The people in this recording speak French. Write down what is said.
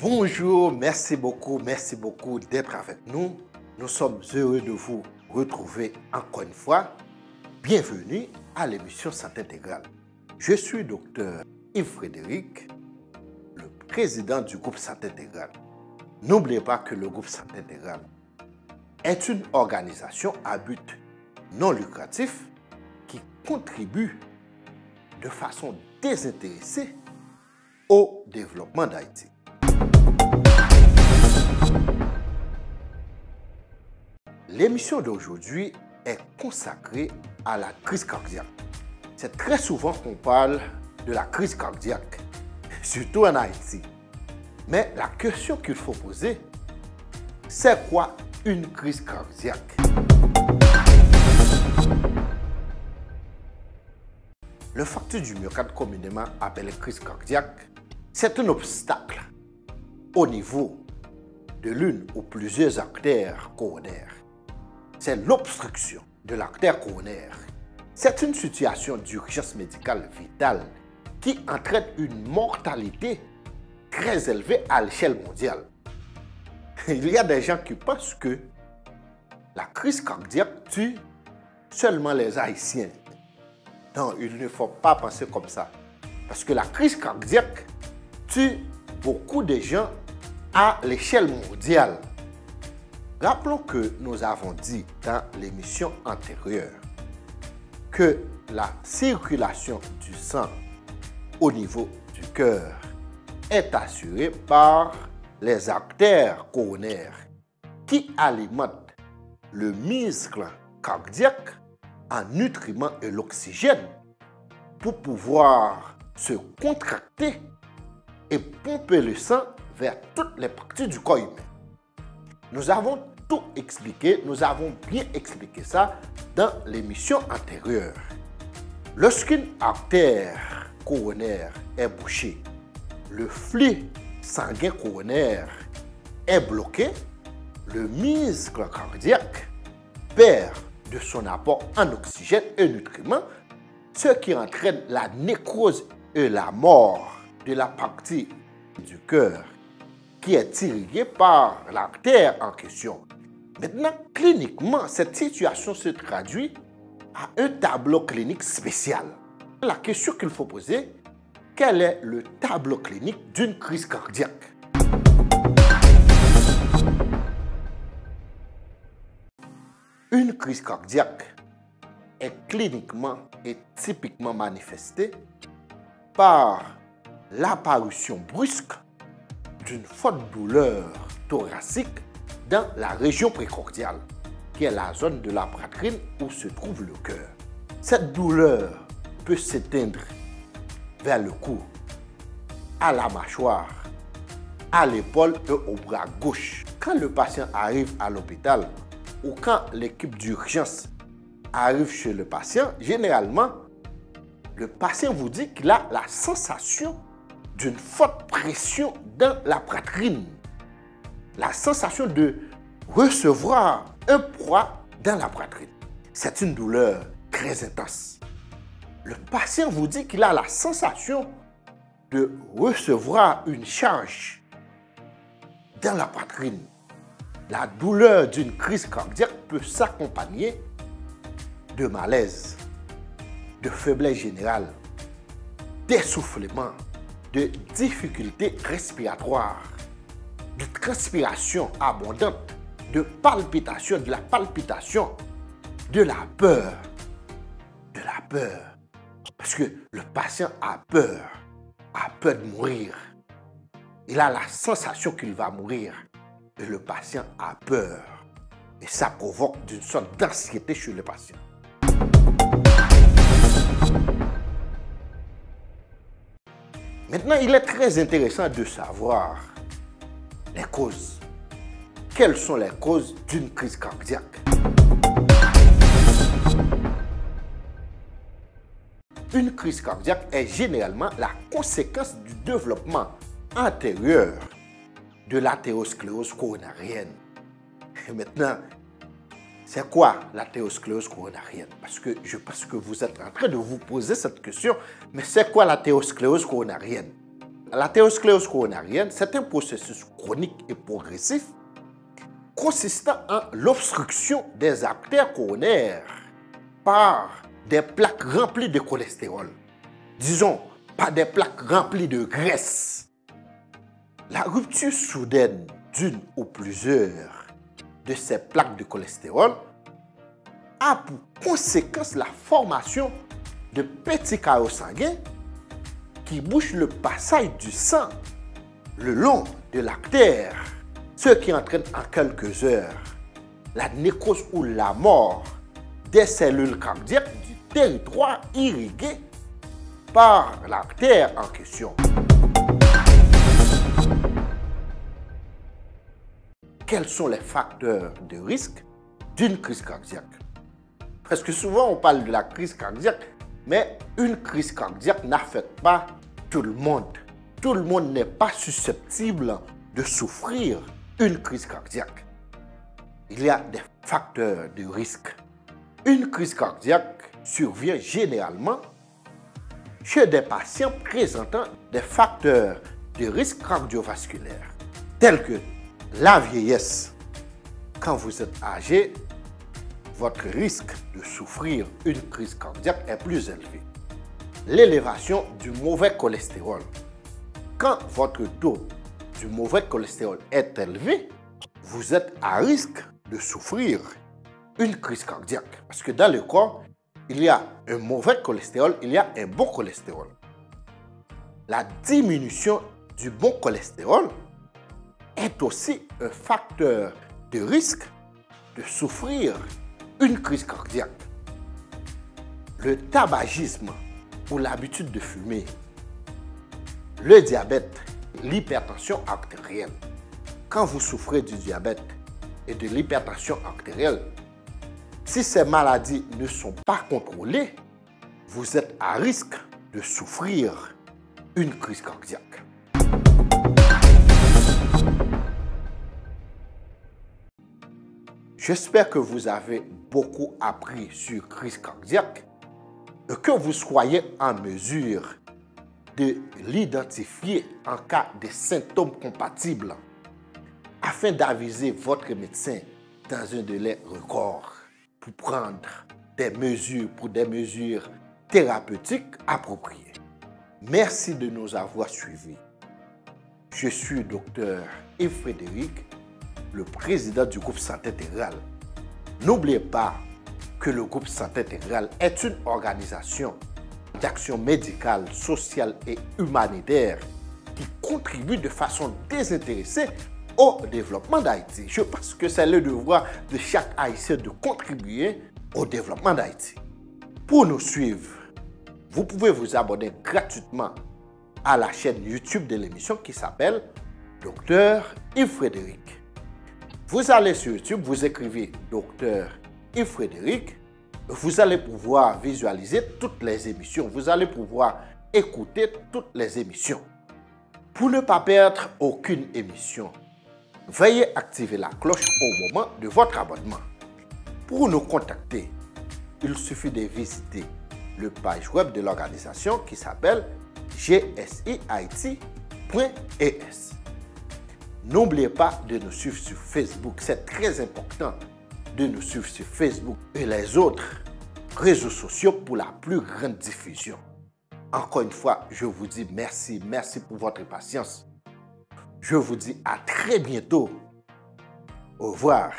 Bonjour, merci beaucoup d'être avec nous. Nous sommes heureux de vous retrouver encore une fois. Bienvenue à l'émission Santé Intégrale. Je suis Dr Yves Frédéric, le président du groupe Santé Intégrale. N'oubliez pas que le groupe Santé Intégrale est une organisation à but non lucratif qui contribue de façon désintéressée au développement d'Haïti. L'émission d'aujourd'hui est consacrée à la crise cardiaque. C'est très souvent qu'on parle de la crise cardiaque, surtout en Haïti. Mais la question qu'il faut poser, c'est quoi une crise cardiaque? Le fracture du myocarde, communément appelé crise cardiaque, c'est un obstacle au niveau de l'une ou plusieurs artères coronaires. C'est l'obstruction de l'artère coronaire. C'est une situation d'urgence médicale vitale qui entraîne une mortalité très élevée à l'échelle mondiale. Il y a des gens qui pensent que la crise cardiaque tue seulement les Haïtiens. Non, il ne faut pas penser comme ça. Parce que la crise cardiaque tue beaucoup de gens à l'échelle mondiale. Rappelons que nous avons dit dans l'émission antérieure que la circulation du sang au niveau du cœur est assurée par les artères coronaires qui alimentent le muscle cardiaque en nutriments et l'oxygène pour pouvoir se contracter et pomper le sang vers toutes les parties du corps humain. Nous avons tout expliqué, nous avons bien expliqué ça dans l'émission antérieure. Lorsqu'une artère coronaire est bouchée, le flux sanguin coronaire est bloqué, le muscle cardiaque perd de son apport en oxygène et nutriments, ce qui entraîne la nécrose et la mort de la partie du cœur qui est irriguée par l'artère en question. Maintenant, cliniquement, cette situation se traduit à un tableau clinique spécial. La question qu'il faut poser, quel est le tableau clinique d'une crise cardiaque? Une crise cardiaque est cliniquement et typiquement manifestée par l'apparition brusque d'une forte douleur thoracique dans la région précordiale, qui est la zone de la poitrine où se trouve le cœur. Cette douleur peut s'éteindre vers le cou, à la mâchoire, à l'épaule et au bras gauche. Quand le patient arrive à l'hôpital ou quand l'équipe d'urgence arrive chez le patient, généralement, le patient vous dit qu'il a la sensation d'une forte pression dans la poitrine. La sensation de recevoir un poids dans la poitrine. C'est une douleur très intense. Le patient vous dit qu'il a la sensation de recevoir une charge dans la poitrine. La douleur d'une crise cardiaque peut s'accompagner de malaise, de faiblesse générale, d'essoufflement, de difficultés respiratoires, de transpiration abondante, de palpitation, de la palpitation, de la peur. De la peur. Parce que le patient a peur de mourir. Il a la sensation qu'il va mourir. Et le patient a peur. Et ça provoque une sorte d'anxiété chez le patient. Maintenant, il est très intéressant de savoir les causes. Quelles sont les causes d'une crise cardiaque? Une crise cardiaque est généralement la conséquence du développement antérieur de l'athérosclérose coronarienne. Et maintenant, c'est quoi l'athérosclérose coronarienne? Parce que je pense que vous êtes en train de vous poser cette question, mais c'est quoi l'athérosclérose coronarienne? L'athérosclérose coronarienne, c'est un processus chronique et progressif consistant en l'obstruction des artères coronaires par des plaques remplies de cholestérol. Disons, par des plaques remplies de graisse. La rupture soudaine d'une ou plusieurs de ces plaques de cholestérol a pour conséquence la formation de petits caillots sanguins qui bouchent le passage du sang le long de l'artère, ce qui entraîne en quelques heures la nécrose ou la mort des cellules cardiaques du territoire irrigué par l'artère en question. Quels sont les facteurs de risque d'une crise cardiaque? Parce que souvent on parle de la crise cardiaque, mais une crise cardiaque n'affecte pas tout le monde. Tout le monde n'est pas susceptible de souffrir une crise cardiaque. Il y a des facteurs de risque. Une crise cardiaque survient généralement chez des patients présentant des facteurs de risque cardiovasculaire, tels que la vieillesse. Quand vous êtes âgé, votre risque de souffrir une crise cardiaque est plus élevé. L'élévation du mauvais cholestérol. Quand votre taux du mauvais cholestérol est élevé, vous êtes à risque de souffrir une crise cardiaque. Parce que dans le corps, il y a un mauvais cholestérol, il y a un bon cholestérol. La diminution du bon cholestérol est aussi un facteur de risque de souffrir une crise cardiaque. Le tabagisme ou l'habitude de fumer, le diabète, l'hypertension artérielle. Quand vous souffrez du diabète et de l'hypertension artérielle, si ces maladies ne sont pas contrôlées, vous êtes à risque de souffrir une crise cardiaque. J'espère que vous avez beaucoup appris sur crise cardiaque et que vous soyez en mesure de l'identifier en cas de symptômes compatibles afin d'aviser votre médecin dans un délai record pour prendre des mesures thérapeutiques appropriées. Merci de nous avoir suivis. Je suis Dr Yves Frédéric, le président du groupe Santé Intégrale. N'oubliez pas que le groupe Santé Intégrale est une organisation d'action médicale, sociale et humanitaire qui contribue de façon désintéressée au développement d'Haïti. Je pense que c'est le devoir de chaque Haïtien de contribuer au développement d'Haïti. Pour nous suivre, vous pouvez vous abonner gratuitement à la chaîne YouTube de l'émission qui s'appelle Dr Yves Frédéric. Vous allez sur YouTube, vous écrivez Dr Yves Frédéric, vous allez pouvoir visualiser toutes les émissions, vous allez pouvoir écouter toutes les émissions. Pour ne pas perdre aucune émission, veuillez activer la cloche au moment de votre abonnement. Pour nous contacter, il suffit de visiter le page web de l'organisation qui s'appelle gsihaiti.es. N'oubliez pas de nous suivre sur Facebook, c'est très important de nous suivre sur Facebook et les autres réseaux sociaux pour la plus grande diffusion. Encore une fois, je vous dis merci pour votre patience. Je vous dis à très bientôt. Au revoir.